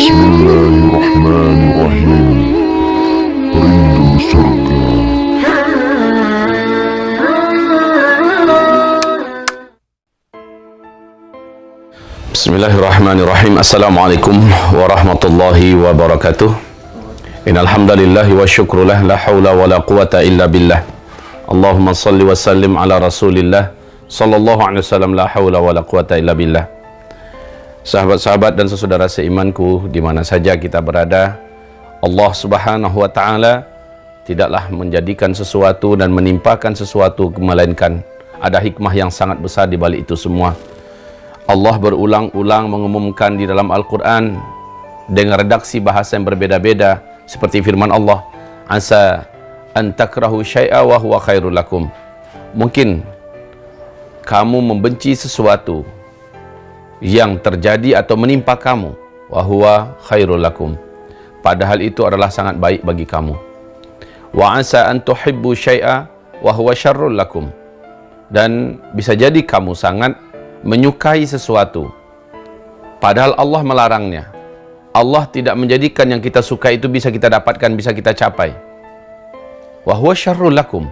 Bismillahirrahmanirrahim. Rindu surga. Bismillahirrahmanirrahim. Assalamualaikum warahmatullahi wabarakatuh. Innal hamdalillahi wa syukrullah, la haula wala quwata illa billah. Allahumma salli wa sallim ala Rasulillah sallallahu alaihi wasallam, la haula wala quwata illa billah. Sahabat-sahabat dan saudara seimanku di mana saja kita berada, Allah Subhanahu wa taala tidaklah menjadikan sesuatu dan menimpakan sesuatu melainkan ada hikmah yang sangat besar di balik itu semua. Allah berulang-ulang mengumumkan di dalam Al-Quran dengan redaksi bahasa yang berbeda-beda, seperti firman Allah, asa an takrahu syai'a wa huwa khairul lakum. Mungkin kamu membenci sesuatu yang terjadi atau menimpa kamu, wa huwa khairul lakum, padahal itu adalah sangat baik bagi kamu. Wa asa an tuhibbu syai'a wa huwa syarrul lakum, dan bisa jadi kamu sangat menyukai sesuatu padahal Allah melarangnya. Allah tidak menjadikan yang kita suka itu bisa kita dapatkan, bisa kita capai. Wa huwa syarrul lakum,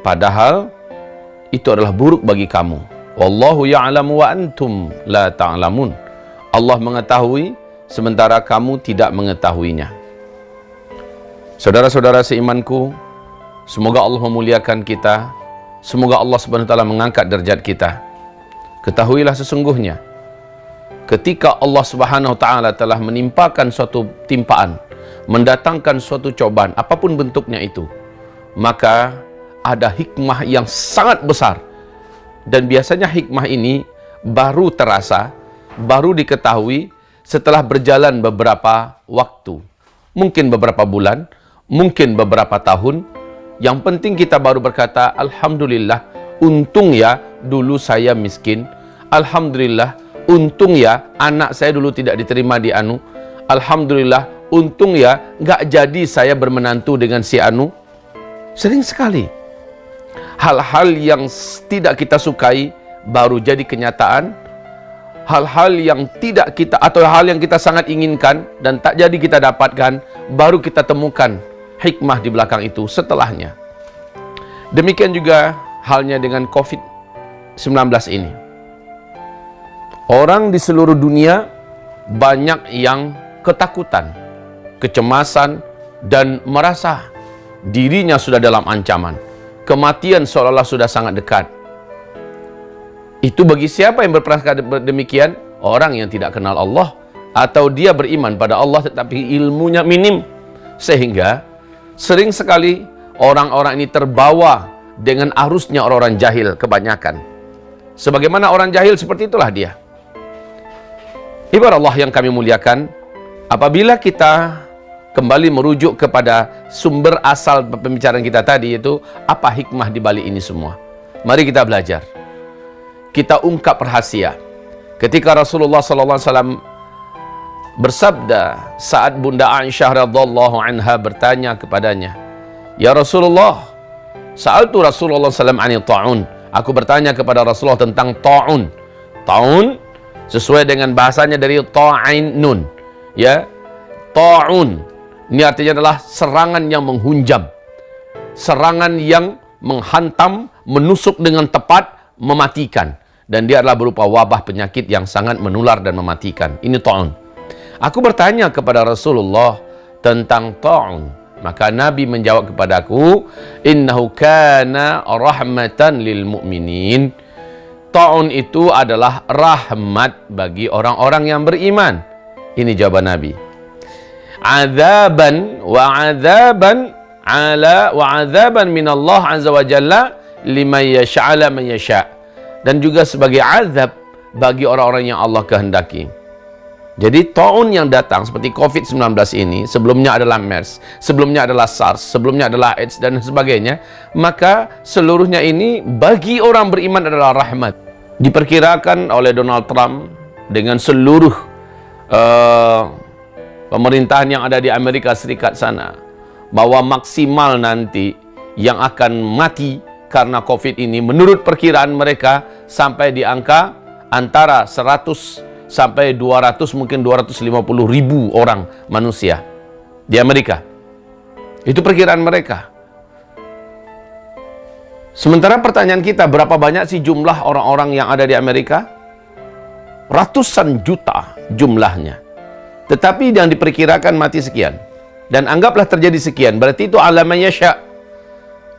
padahal itu adalah buruk bagi kamu. Wallahu ya'lamu wa antum la ta'lamun. Allah mengetahui sementara kamu tidak mengetahuinya. Saudara-saudara seimanku, semoga Allah memuliakan kita, semoga Allah Subhanahu wa taala mengangkat derajat kita. Ketahuilah sesungguhnya ketika Allah Subhanahu wa taala telah menimpakan suatu timpaan, mendatangkan suatu cobaan apapun bentuknya itu, maka ada hikmah yang sangat besar. Dan biasanya hikmah ini baru terasa, baru diketahui setelah berjalan beberapa waktu. Mungkin beberapa bulan, mungkin beberapa tahun. Yang penting kita baru berkata, alhamdulillah, untung ya dulu saya miskin. Alhamdulillah, untung ya anak saya dulu tidak diterima di anu. Alhamdulillah, untung ya nggak jadi saya bermenantu dengan si anu. Sering sekali hal-hal yang tidak kita sukai baru jadi kenyataan. Hal-hal yang tidak kita, atau hal yang kita sangat inginkan dan tak jadi kita dapatkan, baru kita temukan hikmah di belakang itu setelahnya. Demikian juga halnya dengan COVID-19 ini. Orang di seluruh dunia banyak yang ketakutan, kecemasan, dan merasa dirinya sudah dalam ancaman. Kematian seolah-olah sudah sangat dekat. Itu bagi siapa yang berprasangka demikian? Orang yang tidak kenal Allah, atau dia beriman pada Allah tetapi ilmunya minim, sehingga sering sekali orang-orang ini terbawa dengan arusnya orang-orang jahil kebanyakan. Sebagaimana orang jahil, seperti itulah dia. Ibarat Allah yang kami muliakan, apabila kita kembali merujuk kepada sumber asal pembicaraan kita tadi, yaitu apa hikmah di balik ini semua. Mari kita belajar. Kita ungkap rahasia. Ketika Rasulullah SAW bersabda saat Bunda Aisyah radhiyallahu anha bertanya kepadanya, "Ya Rasulullah, sa'altu Rasulullah SAW anil ta'un." Aku bertanya kepada Rasulullah tentang ta'un. Ta'un sesuai dengan bahasanya dari ta'in nun, ya. Ta'un ini artinya adalah serangan yang menghunjam, serangan yang menghantam, menusuk dengan tepat, mematikan. Dan dia adalah berupa wabah penyakit yang sangat menular dan mematikan. Ini ta'un. Aku bertanya kepada Rasulullah tentang ta'un. Maka Nabi menjawab kepadaku, innahu kana rahmatan lil mu'minin. Ta'un itu adalah rahmat bagi orang-orang yang beriman. Ini jawaban Nabi. Azaban min Allah azza wa jalla liman yasha'ala man yasha', dan juga sebagai azab bagi orang-orang yang Allah kehendaki. Jadi ta'un yang datang seperti COVID-19 ini, sebelumnya adalah MERS, sebelumnya adalah SARS, sebelumnya adalah AIDS dan sebagainya, maka seluruhnya ini bagi orang beriman adalah rahmat. Diperkirakan oleh Donald Trump dengan seluruh pemerintahan yang ada di Amerika Serikat sana, bahwa maksimal nanti yang akan mati karena COVID ini menurut perkiraan mereka sampai di angka antara 100 sampai 200, mungkin 250 ribu orang manusia di Amerika. Itu perkiraan mereka. Sementara pertanyaan kita, berapa banyak sih jumlah orang-orang yang ada di Amerika? Ratusan juta jumlahnya. Tetapi yang diperkirakan mati sekian. Dan anggaplah terjadi sekian. Berarti itu ala man yasha.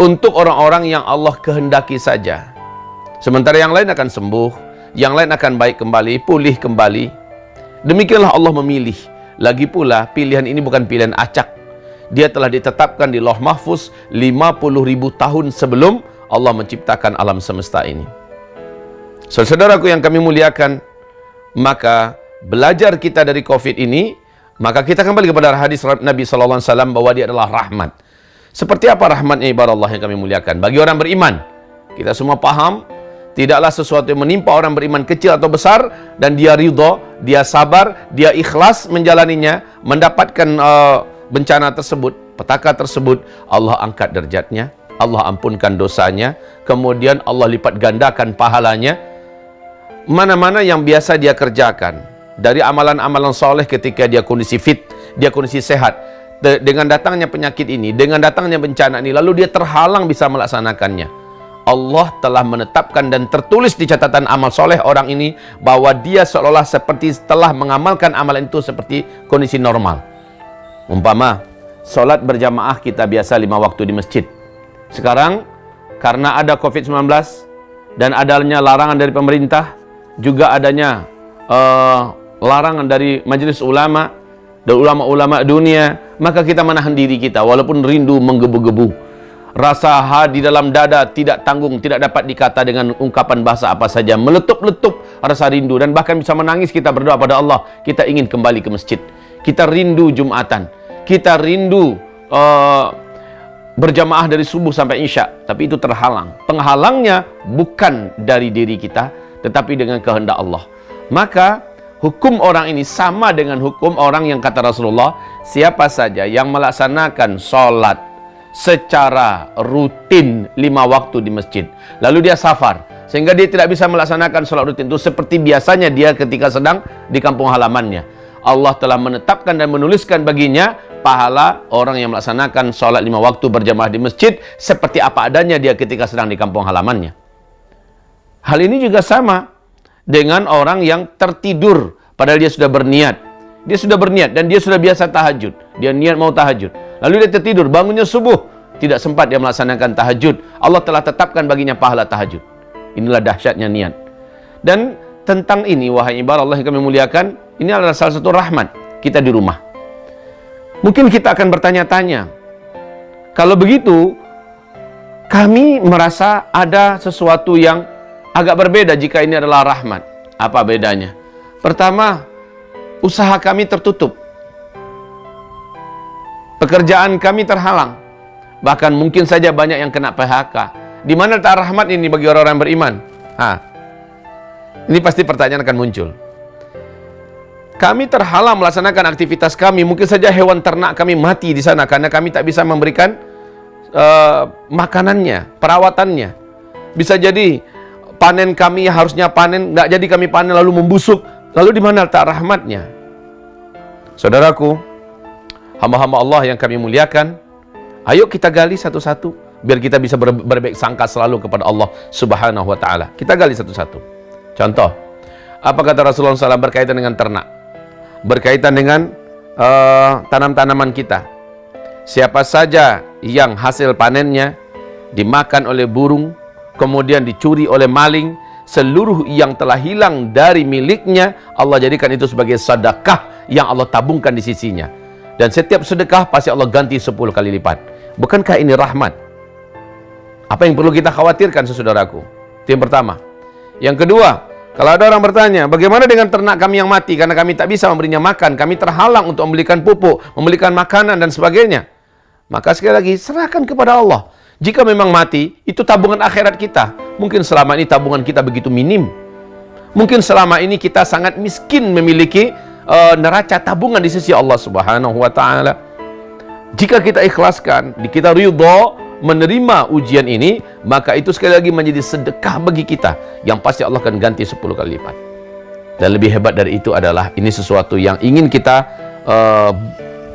Untuk orang-orang yang Allah kehendaki saja. Sementara yang lain akan sembuh. Yang lain akan baik kembali, pulih kembali. Demikianlah Allah memilih. Lagi pula, pilihan ini bukan pilihan acak. Dia telah ditetapkan di Lauh Mahfuz 50.000 tahun sebelum Allah menciptakan alam semesta ini. Saudaraku yang kami muliakan, maka belajar kita dari COVID ini, maka kita kembali kepada hadis Nabi SAW bahwa dia adalah rahmat. Seperti apa rahmatnya ibarat Allah yang kami muliakan? Bagi orang beriman, kita semua paham, tidaklah sesuatu yang menimpa orang beriman kecil atau besar, dan dia ridha, dia sabar, dia ikhlas menjalaninya, mendapatkan bencana tersebut, petaka tersebut, Allah angkat derajatnya, Allah ampunkan dosanya, kemudian Allah lipat gandakan pahalanya. Mana-mana yang biasa dia kerjakan, dari amalan-amalan soleh ketika dia kondisi fit, dia kondisi sehat, dengan datangnya penyakit ini, dengan datangnya bencana ini, lalu dia terhalang bisa melaksanakannya. Allah telah menetapkan dan tertulis di catatan amal soleh orang ini bahwa dia seolah-olah seperti telah mengamalkan amalan itu seperti kondisi normal. Umpama solat berjamaah kita biasa 5 waktu di masjid. Sekarang karena ada COVID-19 dan adanya larangan dari pemerintah, juga adanya larangan dari majelis ulama dan ulama-ulama dunia, maka kita menahan diri kita walaupun rindu menggebu-gebu. Rasa di dalam dada tidak tanggung, tidak dapat dikata dengan ungkapan bahasa apa saja. Meletup-letup rasa rindu, dan bahkan bisa menangis kita berdoa pada Allah. Kita ingin kembali ke masjid. Kita rindu Jumatan. Kita rindu berjamaah dari subuh sampai isya. Tapi itu terhalang. Penghalangnya bukan dari diri kita, tetapi dengan kehendak Allah. Maka hukum orang ini sama dengan hukum orang yang kata Rasulullah, siapa saja yang melaksanakan sholat secara rutin 5 waktu di masjid, lalu dia safar sehingga dia tidak bisa melaksanakan sholat rutin itu seperti biasanya dia ketika sedang di kampung halamannya, Allah telah menetapkan dan menuliskan baginya pahala orang yang melaksanakan sholat 5 waktu berjamaah di masjid seperti apa adanya dia ketika sedang di kampung halamannya. Hal ini juga sama dengan orang yang tertidur padahal dia sudah berniat. Dia sudah berniat dan dia sudah biasa tahajud. Dia niat mau tahajud. Lalu dia tertidur, bangunnya subuh. Tidak sempat dia melaksanakan tahajud. Allah telah tetapkan baginya pahala tahajud. Inilah dahsyatnya niat. Dan tentang ini, wahai ibarat Allah yang kami muliakan, ini adalah salah satu rahmat kita di rumah. Mungkin kita akan bertanya-tanya, kalau begitu, kami merasa ada sesuatu yang agak berbeda jika ini adalah rahmat. Apa bedanya? Pertama, usaha kami tertutup. Pekerjaan kami terhalang. Bahkan mungkin saja banyak yang kena PHK. Di mana letak rahmat ini bagi orang-orang beriman? Ini pasti pertanyaan akan muncul. Kami terhalang melaksanakan aktivitas kami. Mungkin saja hewan ternak kami mati di sana karena kami tak bisa memberikan makanannya, perawatannya. Bisa jadi panen kami harusnya panen, nggak jadi kami panen lalu membusuk. Lalu di mana letak rahmatnya? Saudaraku, hamba-hamba Allah yang kami muliakan, ayo kita gali satu-satu biar kita bisa berbaik sangka selalu kepada Allah Subhanahu wa taala. Kita gali satu-satu. Contoh, apa kata Rasulullah SAW berkaitan dengan ternak? Berkaitan dengan tanam-tanaman kita. Siapa saja yang hasil panennya dimakan oleh burung, kemudian dicuri oleh maling, seluruh yang telah hilang dari miliknya, Allah jadikan itu sebagai sedekah yang Allah tabungkan di sisinya. Dan setiap sedekah pasti Allah ganti 10 kali lipat. Bukankah ini rahmat? Apa yang perlu kita khawatirkan, saudaraku? Itu yang pertama. Yang kedua, kalau ada orang bertanya, bagaimana dengan ternak kami yang mati karena kami tak bisa memberinya makan, kami terhalang untuk membelikan pupuk, membelikan makanan dan sebagainya. Maka sekali lagi, serahkan kepada Allah. Jika memang mati, itu tabungan akhirat kita. Mungkin selama ini tabungan kita begitu minim. Mungkin selama ini kita sangat miskin memiliki neraca tabungan di sisi Allah Subhanahu wa taala. Jika kita ikhlaskan, kita ridha menerima ujian ini, maka itu sekali lagi menjadi sedekah bagi kita yang pasti Allah akan ganti 10 kali lipat. Dan lebih hebat dari itu adalah ini sesuatu yang ingin kita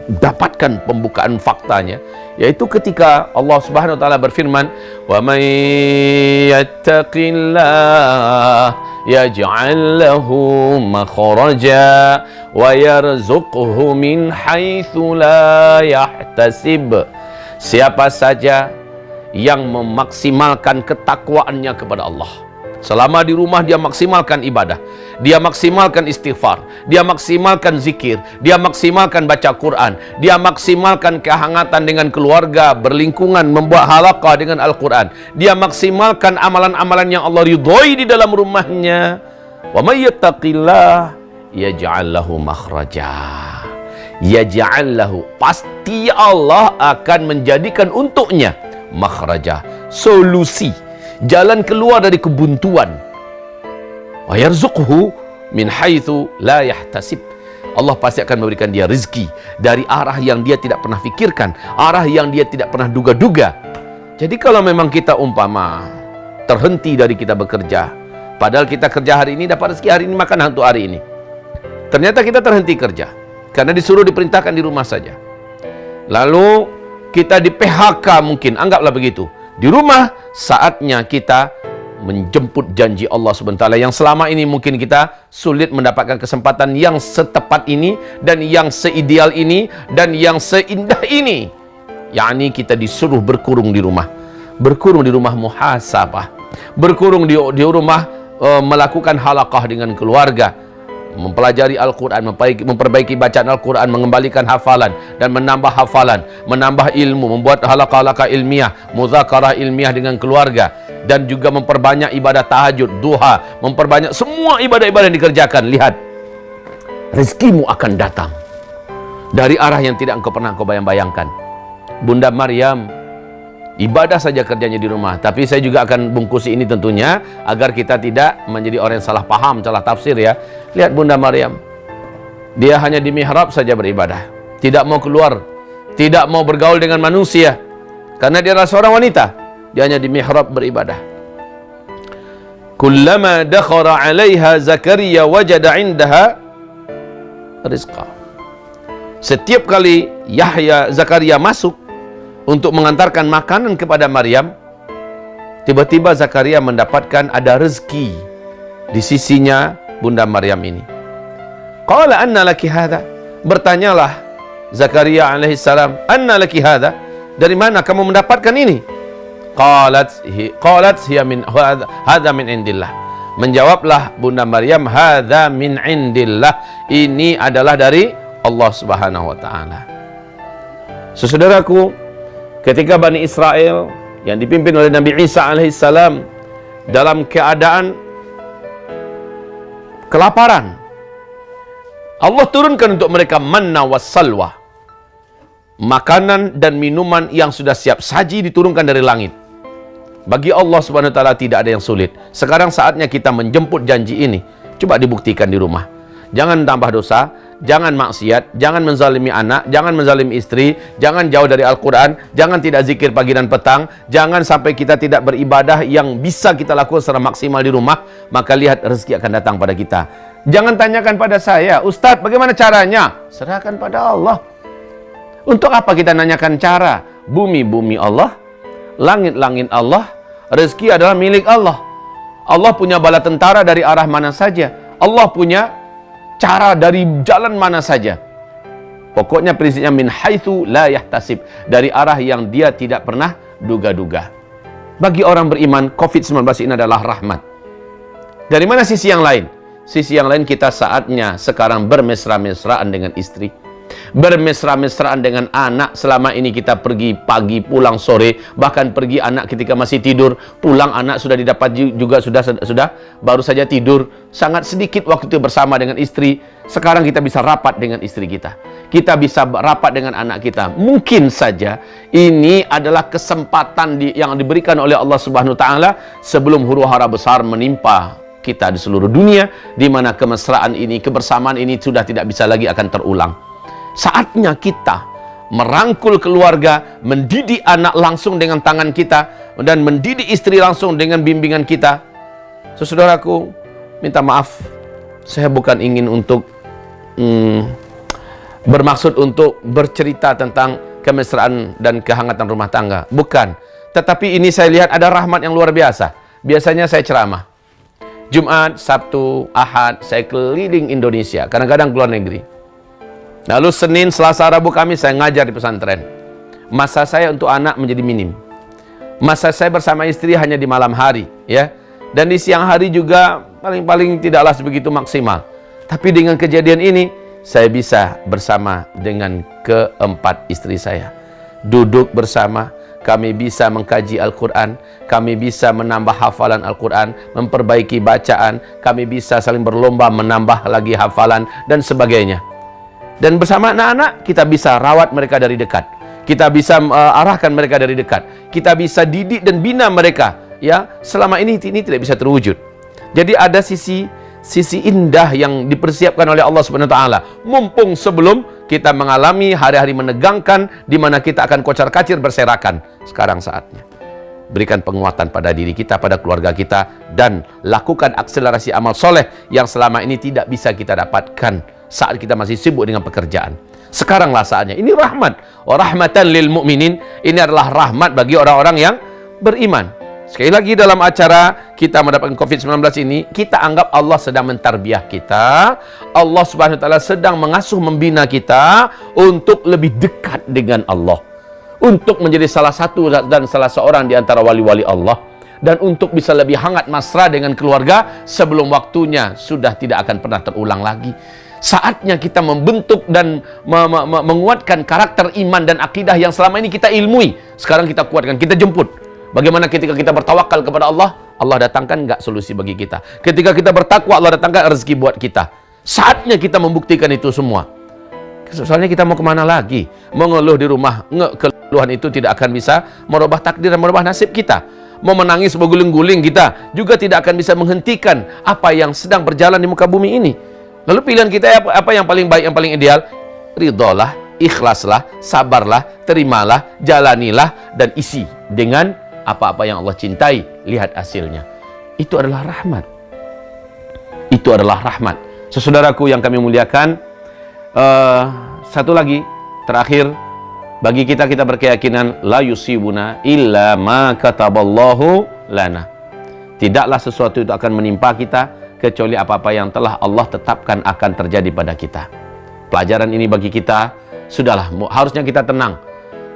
dapatkan pembukaan faktanya, yaitu ketika Allah Subhanahu wa taala berfirman, "Wa may yattaqillah yaj'al lahu makhraja wa yarzuqhu min haitsu la yahtasib." Siapa saja yang memaksimalkan ketakwaannya kepada Allah, selama di rumah dia maksimalkan ibadah, dia maksimalkan istighfar, dia maksimalkan zikir, dia maksimalkan baca Quran, dia maksimalkan kehangatan dengan keluarga, berlingkungan, membuat halaqah dengan Al-Quran, dia maksimalkan amalan-amalan yang Allah ridhoi di dalam rumahnya. Wa may yattaqillah yaj'al lahu makhraja. Yaj'al lahu, pasti Allah akan menjadikan untuknya makhraja, solusi, jalan keluar dari kebuntuan. Wa yarzuqhu min haitsu la yahtasib. Allah pasti akan memberikan dia rezeki dari arah yang dia tidak pernah fikirkan, arah yang dia tidak pernah duga-duga. Jadi kalau memang kita umpama terhenti dari kita bekerja, padahal kita kerja hari ini, dapat rezeki hari ini, makan untuk hari ini. Ternyata kita terhenti kerja karena disuruh diperintahkan di rumah saja. Lalu kita di PHK mungkin, anggaplah begitu. Di rumah, saatnya kita menjemput janji Allah SWT yang selama ini mungkin kita sulit mendapatkan kesempatan yang setepat ini, dan yang seideal ini, dan yang seindah ini. Yakni kita disuruh berkurung di rumah. Berkurung di rumah muhasabah. Berkurung di rumah melakukan halaqah dengan keluarga, mempelajari Al-Quran, memperbaiki bacaan Al-Quran, mengembalikan hafalan dan menambah hafalan, menambah ilmu, membuat halaqah-halaqah ilmiah, muzakarah ilmiah dengan keluarga, dan juga memperbanyak ibadah tahajud, duha, memperbanyak semua ibadah-ibadah yang dikerjakan. Lihat, rezekimu akan datang dari arah yang tidak engkau pernah bayang-bayangkan. Bunda Maryam ibadah saja kerjanya di rumah, tapi saya juga akan bungkusi ini tentunya agar kita tidak menjadi orang yang salah paham, salah tafsir ya. Lihat Bunda Maryam, dia hanya di mihrab saja beribadah, tidak mau keluar, tidak mau bergaul dengan manusia, karena dia adalah seorang wanita. Dia hanya di mihrab beribadah. Kullama dakhala 'alaiha Zakaria wajada 'indaha rizqa. Setiap kali Zakaria masuk untuk mengantarkan makanan kepada Maryam, tiba-tiba Zakaria mendapatkan ada rezeki di sisinya Bunda Maryam ini. Qala anna laki hadha, bertanyalah Zakaria alaihissalam, anna laki hadha, dari mana kamu mendapatkan ini? Qalat hiya min hadha min indillah. Menjawablah Bunda Maryam, hadha min indillah, ini adalah dari Allah Subhanahu wa taala. Saudaraku, ketika Bani Israel yang dipimpin oleh Nabi Isa alaihissalam dalam keadaan kelaparan, Allah turunkan untuk mereka manna wassalwa, makanan dan minuman yang sudah siap saji diturunkan dari langit. Bagi Allah Subhanahu wa taala tidak ada yang sulit. Sekarang saatnya kita menjemput janji ini. Coba dibuktikan di rumah. Jangan tambah dosa, jangan maksiat, jangan menzalimi anak, jangan menzalimi istri, jangan jauh dari Al-Quran, jangan tidak zikir pagi dan petang, jangan sampai kita tidak beribadah yang bisa kita lakukan secara maksimal di rumah, maka lihat rezeki akan datang pada kita. Jangan tanyakan pada saya, Ustadz bagaimana caranya? Serahkan pada Allah. Untuk apa kita nanyakan cara? Bumi-bumi Allah, langit-langit Allah, rezeki adalah milik Allah. Allah punya bala tentara dari arah mana saja. Allah punya cara dari jalan mana saja. Pokoknya prinsipnya min haitsu la yahtasib, dari arah yang dia tidak pernah duga-duga. Bagi orang beriman, COVID-19 ini adalah rahmat. Dari mana sisi yang lain? Sisi yang lain, kita saatnya sekarang bermesra-mesraan dengan istri, bermesra-mesraan dengan anak. Selama ini kita pergi pagi, pulang sore, bahkan pergi anak ketika masih tidur, pulang anak sudah didapat juga sudah baru saja tidur. Sangat sedikit waktu itu bersama dengan istri. Sekarang kita bisa rapat dengan istri kita, kita bisa rapat dengan anak kita. Mungkin saja ini adalah kesempatan yang diberikan oleh Allah Subhanahu wa taala sebelum huru-hara besar menimpa kita di seluruh dunia, di mana kemesraan ini, kebersamaan ini sudah tidak bisa lagi akan terulang. Saatnya kita merangkul keluarga, mendidik anak langsung dengan tangan kita, dan mendidik istri langsung dengan bimbingan kita. Saudaraku, minta maaf, saya bukan ingin untuk bermaksud untuk bercerita tentang kemesraan dan kehangatan rumah tangga. Bukan. Tetapi ini saya lihat ada rahmat yang luar biasa. Biasanya saya ceramah. Jumat, Sabtu, Ahad, saya keliling Indonesia. Kadang-kadang keluar negeri. Lalu Senin, Selasa, Rabu, Kamis saya ngajar di pesantren. Masa saya untuk anak menjadi minim. Masa saya bersama istri hanya di malam hari, ya. Dan di siang hari juga paling-paling tidaklah sebegitu maksimal. Tapi dengan kejadian ini, saya bisa bersama dengan keempat istri saya. Duduk bersama, kami bisa mengkaji Al-Quran, kami bisa menambah hafalan Al-Quran, memperbaiki bacaan, kami bisa saling berlomba menambah lagi hafalan, dan sebagainya. Dan bersama anak-anak, kita bisa rawat mereka dari dekat. Kita bisa arahkan mereka dari dekat. Kita bisa didik dan bina mereka. Ya, selama ini tidak bisa terwujud. Jadi ada sisi indah yang dipersiapkan oleh Allah Subhanahu wa taala. Mumpung sebelum kita mengalami hari-hari menegangkan di mana kita akan kocar-kacir berserakan. Sekarang saatnya. Berikan penguatan pada diri kita, pada keluarga kita, dan lakukan akselerasi amal soleh yang selama ini tidak bisa kita dapatkan saat kita masih sibuk dengan pekerjaan. Sekaranglah saatnya. Ini rahmat. Wa rahmatan lil mu'minin. Ini adalah rahmat bagi orang-orang yang beriman. Sekali lagi, dalam acara kita mendapatkan COVID-19 ini, kita anggap Allah sedang mentarbiah kita. Allah Subhanahu wa taala sedang mengasuh, membina kita untuk lebih dekat dengan Allah. Untuk menjadi salah satu dan salah seorang di antara wali-wali Allah. Dan untuk bisa lebih hangat mesra dengan keluarga sebelum waktunya sudah tidak akan pernah terulang lagi. Saatnya kita membentuk dan menguatkan karakter iman dan akidah yang selama ini kita ilmui. Sekarang kita kuatkan, kita jemput. Bagaimana ketika kita bertawakal kepada Allah, Allah datangkan nggak solusi bagi kita. Ketika kita bertakwa, Allah datangkan rezeki buat kita. Saatnya kita membuktikan itu semua. Soalnya kita mau kemana lagi? Mengeluh di rumah, keluhan itu tidak akan bisa merubah takdir dan merubah nasib kita. Mau menangis berguling-guling kita juga tidak akan bisa menghentikan apa yang sedang berjalan di muka bumi ini. Lalu pilihan kita apa yang paling baik, yang paling ideal? Ridholah, ikhlaslah, sabarlah, terimalah, jalanilah, dan isi dengan apa-apa yang Allah cintai. Lihat hasilnya. Itu adalah rahmat. Itu adalah rahmat. Saudaraku yang kami muliakan, satu lagi, terakhir, bagi kita berkeyakinan la yusibuna illa ma kataballahu lana. Tidaklah sesuatu itu akan menimpa kita kecuali apa-apa yang telah Allah tetapkan akan terjadi pada kita. Pelajaran ini bagi kita, sudahlah, harusnya kita tenang.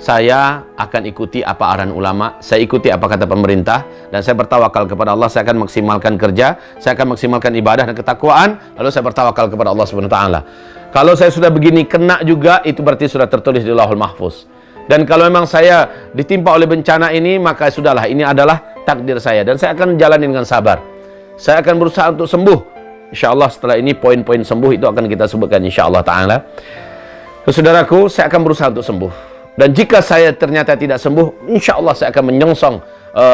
Saya akan ikuti apa arahan ulama, saya ikuti apa kata pemerintah, dan saya bertawakal kepada Allah. Saya akan maksimalkan kerja, saya akan maksimalkan ibadah dan ketakwaan, lalu saya bertawakal kepada Allah Subhanahu wa taala. Kalau saya sudah begini kena juga, itu berarti sudah tertulis di Lauhul Mahfuz. Dan kalau memang saya ditimpa oleh bencana ini, maka sudahlah, ini adalah takdir saya, dan saya akan jalani dengan sabar. Saya akan berusaha untuk sembuh. InsyaAllah setelah ini poin-poin sembuh itu akan kita sebutkan insyaAllah ta'ala. Saudaraku, saya akan berusaha untuk sembuh. Dan jika saya ternyata tidak sembuh, insyaAllah saya akan menyongsong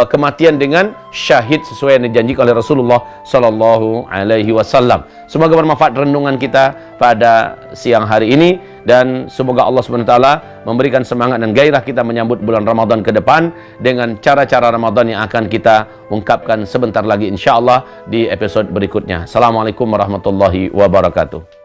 kematian dengan syahid sesuai yang dijanjikan oleh Rasulullah Sallallahu Alaihi Wasallam. Semoga bermanfaat renungan kita pada siang hari ini, dan semoga Allah Subhanahu wa taala memberikan semangat dan gairah kita menyambut bulan Ramadan ke depan dengan cara-cara Ramadan yang akan kita ungkapkan sebentar lagi insyaallah di episode berikutnya. Assalamualaikum warahmatullahi wabarakatuh.